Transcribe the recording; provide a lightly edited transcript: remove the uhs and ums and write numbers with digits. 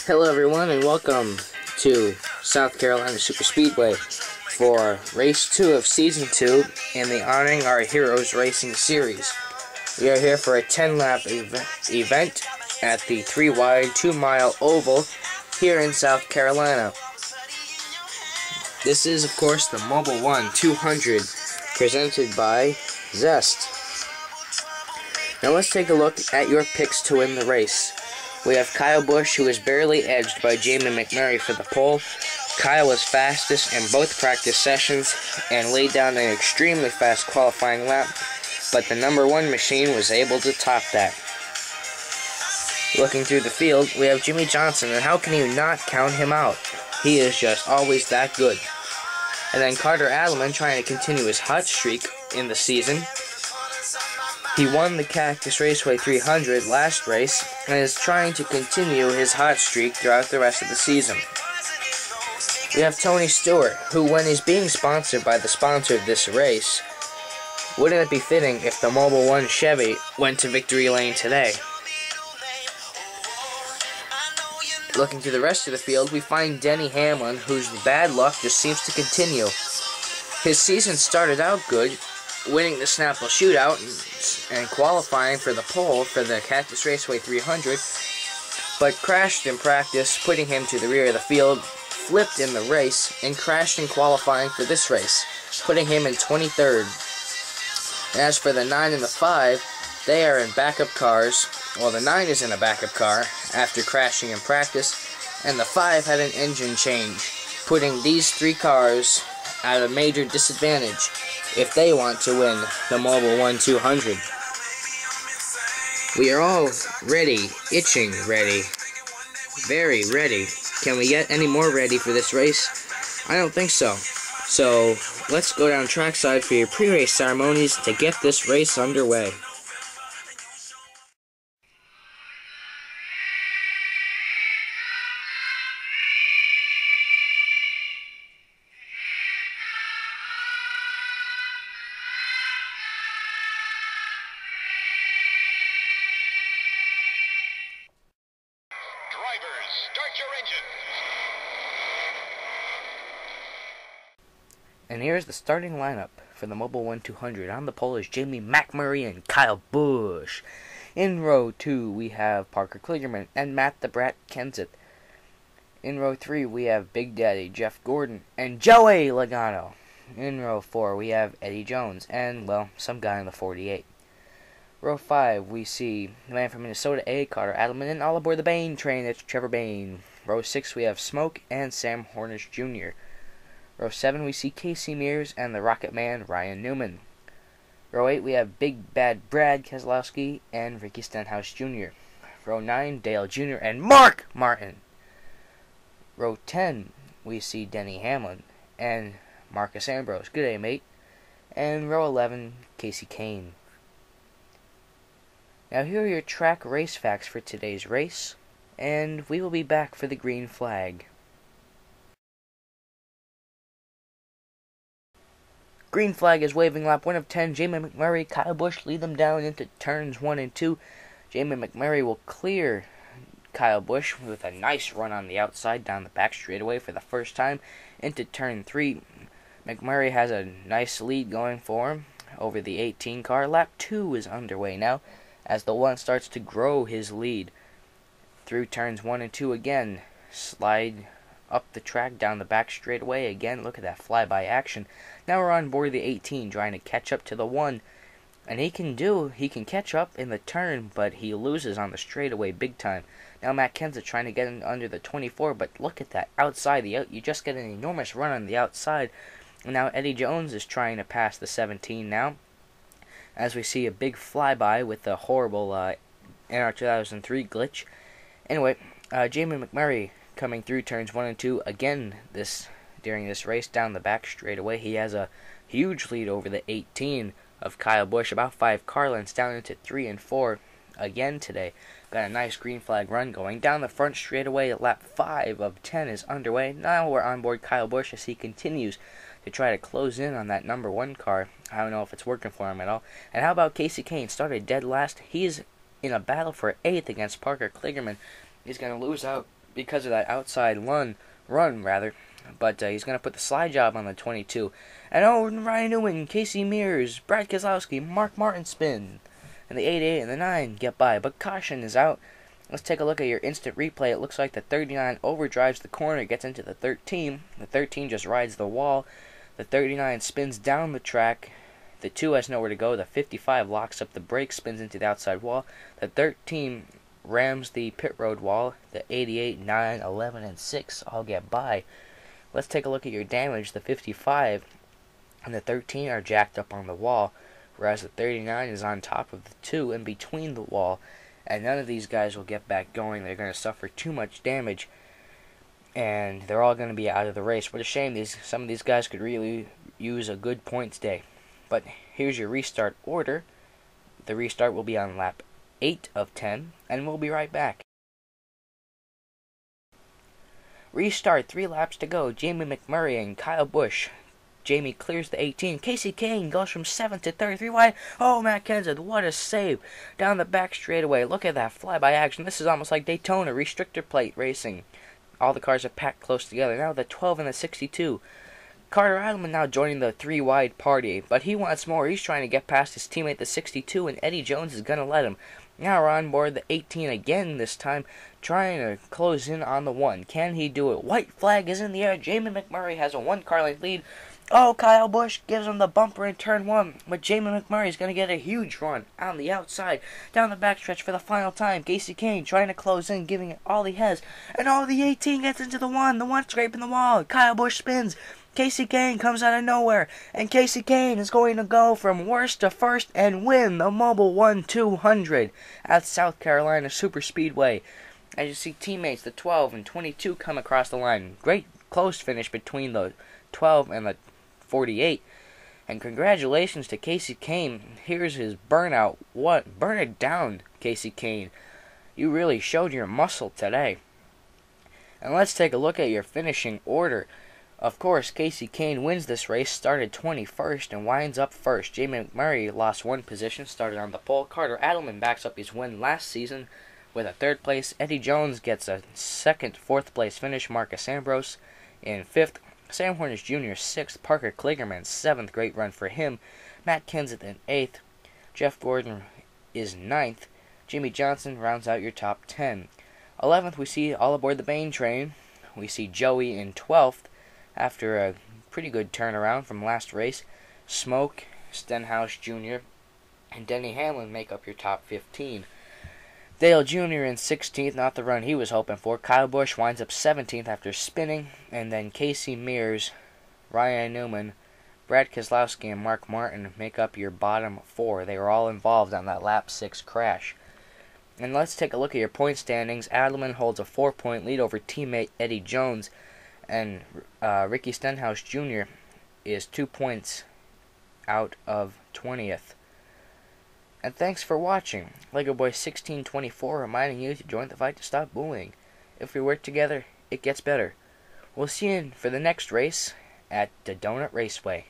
Hello everyone and welcome to South Carolina Superspeedway for Race 2 of Season 2 in the Honoring Our Heroes Racing Series. We are here for a 10-lap event at the 3-wide 2-mile oval here in South Carolina. This is, of course, the Mobil 1 200 presented by Zest. Now let's take a look at your picks to win the race. We have Kyle Busch, who is barely edged by Jamie McMurray for the pole. Kyle was fastest in both practice sessions and laid down an extremely fast qualifying lap, but the number 1 machine was able to top that. Looking through the field, we have Jimmy Johnson, and how can you not count him out? He is just always that good. And then Carter Adelman trying to continue his hot streak in the season. He won the Cactus Raceway 300 last race and is trying to continue his hot streak throughout the rest of the season. We have Tony Stewart, who, when he's being sponsored by the sponsor of this race, wouldn't it be fitting if the Mobil 1 Chevy went to victory lane today? Looking through the rest of the field, we find Denny Hamlin, whose bad luck just seems to continue. His season started out good, winning the Snapple Shootout and qualifying for the pole for the Cactus Raceway 300, but crashed in practice, putting him to the rear of the field, flipped in the race, and crashed in qualifying for this race, putting him in 23rd. And as for the 9 and the 5, they are in backup cars. Well, the 9 is in a backup car after crashing in practice, and the 5 had an engine change, putting these 3 cars at a major disadvantage if they want to win the Mobil 1 200. We are all ready, itching ready, very ready. Can we get any more ready for this race? I don't think so. So let's go down trackside for your pre-race ceremonies to get this race underway. Drivers, start your engines. And here's the starting lineup for the Mobil 1 200. On the pole is Jamie McMurray and Kyle Busch. In row 2, we have Parker Kligerman and Matt the Brat Kenseth. In row 3, we have Big Daddy Jeff Gordon and Joey Logano. In row 4, we have Eddie Jones and, well, some guy in the 48. Row 5, we see the man from Minnesota, A. Carter Adelman, and all aboard the Bain train, it's Trevor Bain. Row 6, we have Smoke and Sam Hornish Jr. Row 7, we see Casey Mears and the Rocket Man, Ryan Newman. Row 8, we have Big Bad Brad Keselowski and Ricky Stenhouse Jr. Row 9, Dale Jr. and Mark Martin. Row 10, we see Denny Hamlin and Marcus Ambrose, good day mate. And row 11, Casey Kane. Now here are your track race facts for today's race, and we will be back for the green flag. Green flag is waving lap 1 of 10. Jamie McMurray, Kyle Busch lead them down into turns 1 and 2. Jamie McMurray will clear Kyle Busch with a nice run on the outside down the back straightaway for the first time into turn 3. McMurray has a nice lead going for him over the 18 car. Lap 2 is underway now, as the 1 starts to grow his lead through turns 1 and 2 again. Slide up the track down the back straightaway again. Look at that flyby action. Now we're on board the 18 trying to catch up to the 1. And he can catch up in the turn, but he loses on the straightaway big time. Now Matt Kenseth trying to get in under the 24, but look at that outside. You just get an enormous run on the outside. And now Eddie Jones is trying to pass the 17 now, as we see a big flyby with the horrible NR 2003 glitch. Anyway, Jamie McMurray coming through turns 1 and 2 again during this race down the back straightaway. He has a huge lead over the 18 of Kyle Busch, about 5 car lengths down into 3 and 4 again today. Got a nice green flag run going down the front straightaway. Lap 5 of 10 is underway. Now we're on board Kyle Busch as he continues to try to close in on that number 1 car. I don't know if it's working for him at all. And how about Casey Kane? Started dead last. He's in a battle for 8th against Parker Kligerman. He's going to lose out because of that outside run, but he's going to put the slide job on the 22. And Ryan Newman, Casey Mears, Brad Keselowski, Mark Martin spin. And the 88 and the 9 get by, but caution is out. Let's take a look at your instant replay. It looks like the 39 overdrives the corner, gets into the 13. The 13 just rides the wall. The 39 spins down the track. The 2 has nowhere to go. The 55 locks up the brake, spins into the outside wall. The 13 rams the pit road wall. The 88, 9, 11, and 6 all get by. Let's take a look at your damage. The 55 and the 13 are jacked up on the wall, whereas the 39 is on top of the 2 and between the wall. And none of these guys will get back going. They're going to suffer too much damage, and they're all going to be out of the race. What a shame. Some of these guys could really use a good points day. But here's your restart order. The restart will be on lap 8 of 10, and we'll be right back. Restart, 3 laps to go. Jamie McMurray and Kyle Busch. Jamie clears the 18. Casey Kane goes from 7th to 3rd. 3 wide. Oh, Matt Kenseth, what a save. Down the back straightaway. Look at that flyby action. This is almost like Daytona restrictor plate racing. All the cars are packed close together. Now the 12 and the 62. Carter Adelman now joining the 3 wide party, but he wants more. He's trying to get past his teammate, the 62, and Eddie Jones is going to let him. Now we're on board the 18 again this time, trying to close in on the 1. Can he do it? White flag is in the air. Jamie McMurray has a 1-car length lead. Oh, Kyle Busch gives him the bumper in turn 1, but Jamie McMurray is going to get a huge run on the outside, down the backstretch for the final time. Casey Kane trying to close in, giving it all he has, and the 18 gets into the 1 scraping the wall. Kyle Busch spins. Casey Kane comes out of nowhere, and Casey Kane is going to go from worst to first and win the Mobil 1-200 at South Carolina Superspeedway. As you see teammates, the 12 and 22 come across the line. Great close finish between the 12 and the 48. And congratulations to Casey Kane. Here's his burnout. Burn it down, Casey Kane. You really showed your muscle today. And let's take a look at your finishing order. Of course, Casey Kane wins this race, started 21st and winds up 1st. Jamie McMurray lost 1 position, started on the pole. Carter Adelman backs up his win last season with a 3rd place. Eddie Jones gets a 2nd, 4th place finish. Marcus Ambrose in 5th. Sam Hornish Jr. 6th. Parker Kligerman 7th. Great run for him. Matt Kenseth in 8th. Jeff Gordon is 9th. Jimmy Johnson rounds out your top 10. 11th, we see all aboard the Bain train. We see Joey in 12th. After a pretty good turnaround from last race, Smoke, Stenhouse Jr., and Denny Hamlin make up your top 15. Dale Jr. in 16th, not the run he was hoping for. Kyle Busch winds up 17th after spinning, and then Casey Mears, Ryan Newman, Brad Keselowski, and Mark Martin make up your bottom 4. They were all involved on that lap 6 crash. And let's take a look at your point standings. Adelman holds a 4-point lead over teammate Eddie Jones, and Ricky Stenhouse Jr. is 2 points out of 20th. And thanks for watching. Lego Boy 1624 reminding you to join the fight to stop bullying. If we work together, it gets better. We'll see you for the next race at the Donut Raceway.